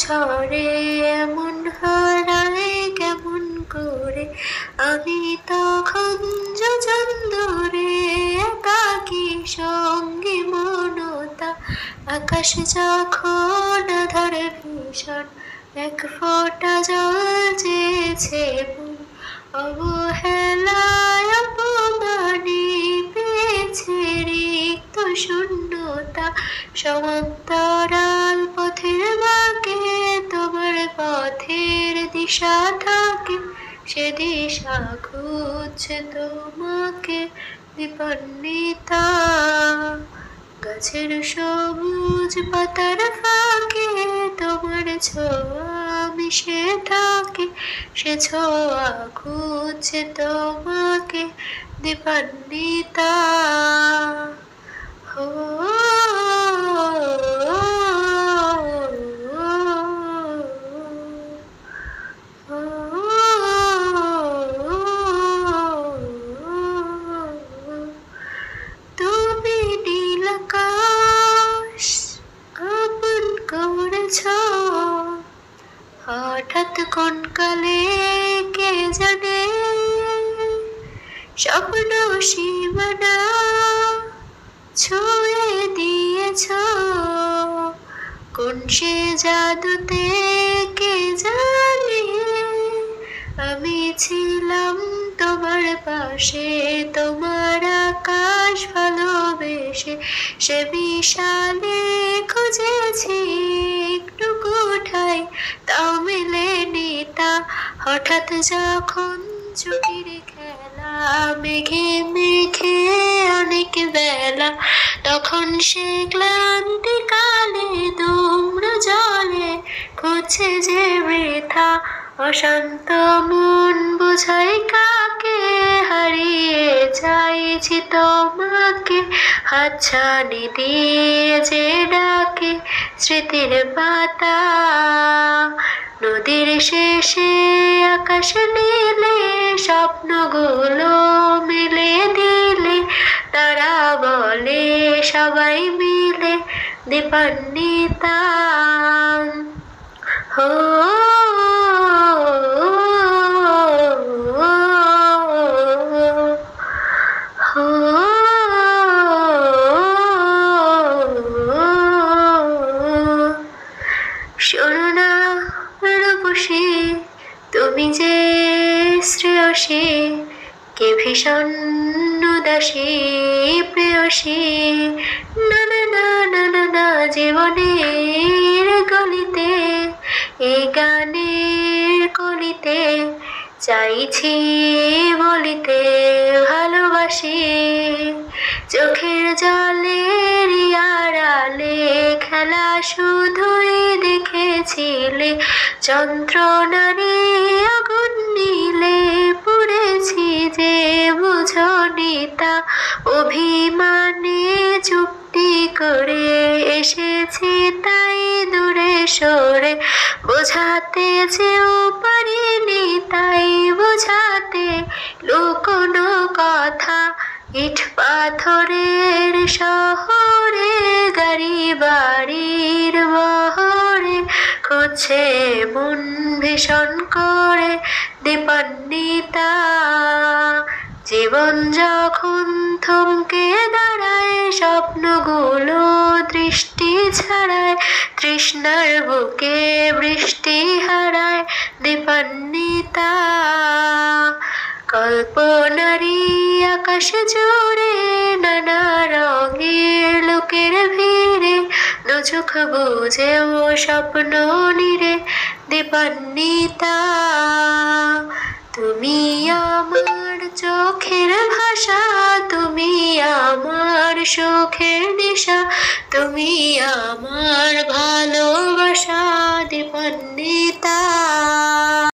ঝরে এমন হারায় কেমন করে। আমি তখন যোজন দূরে একাকী সঙ্গী মনতা। আকাশ যখন আঁধার ভীষণ এক ফোঁটা জল চেয়েছে মন। অবহেলায় অপমানে পেয়েছে রিক্ত শূন্যতা। সমান্তরাল পথের বাঁকে তোমার পথের দিশা থাকে। সে দিশা খুঁজছে তোমাকে বিপন্নিতা। গাছের সবুজ পাতার ফাঁকে তোমার ছোঁয়া মিশে থাকে। সে ছোঁয়া খুঁজছে তোমাকে দীপান্বিতা। হো তুমি নীল আকাশ আপন করেছ হঠাৎ কোন কালে কে জানে। স্বপ্ন সীমানা ছুঁয়ে দিয়েছ কোন সে জাদুতে কে জানে। আমি ছিলাম তোমার পাশে তোমার আকাশ ভালোবেসে। সে বিশালে খুঁজেছি একটু কোঠায় তাও মেলেনি তা। হঠাৎ যখন চোখের খেলা মেঘে মেঘে অনেক বেলা। তখন সে ক্লান্তি কালে দুম্র জলে খুঁজছে যে বৃথা। অশান্ত মন বোঝাই কাকে হারিয়ে চাইছি তোমাকে। হাতছানি দিয়ে যে ডাকে স্মৃতির পাতা। নদীর শেষে আকাশ নীলে স্বপ্নগুলো মিলে দিলে। তারা বলে সবাই মিলে দীপান্বিতা। হো শোনো না রূপসী তুমি যে শ্রেয়সী কে ভীষণ উদাসী প্রেয়সী। না না না না না না জীবনের গলিতে এই গানের কলিতে চাইছি বলিতে ভালোবাসি। চোখের জলের আড়ালে খেলা শুধুই দেখেছিলে। যন্ত্রণারে আগুন নীলে পুড়েছি যে বুঝনি তা। অভিমানে চুক্তি করে এসেছি তাই দূরে সরে। বোঝাতে যেও পারিনি তাই বোঝাতে লুকোনো কথা। ইট পাথরের শহরে গাড়ি বাড়ির বহরে খুঁজছে মন ভীষণ করে দীপান্বিতা। জীবন যখন থমকে দাঁড়ায় স্বপ্নগুলো দৃষ্টি ছাড়ায়। তৃষ্ণার বুকে বৃষ্টি হারায় দীপান্বিতা। কল্পনারি আকাশ জুড়ে নানা রঙের লোকের ভিড়ে। দু চোখ বুঝেও স্বপ্ন নিরে দীপান্বিতা। তুমি আমার চোখের ভাষা তুমি আমার সুখের নেশা। তুমি আমার ভালোবাসা দীপান্বিতা।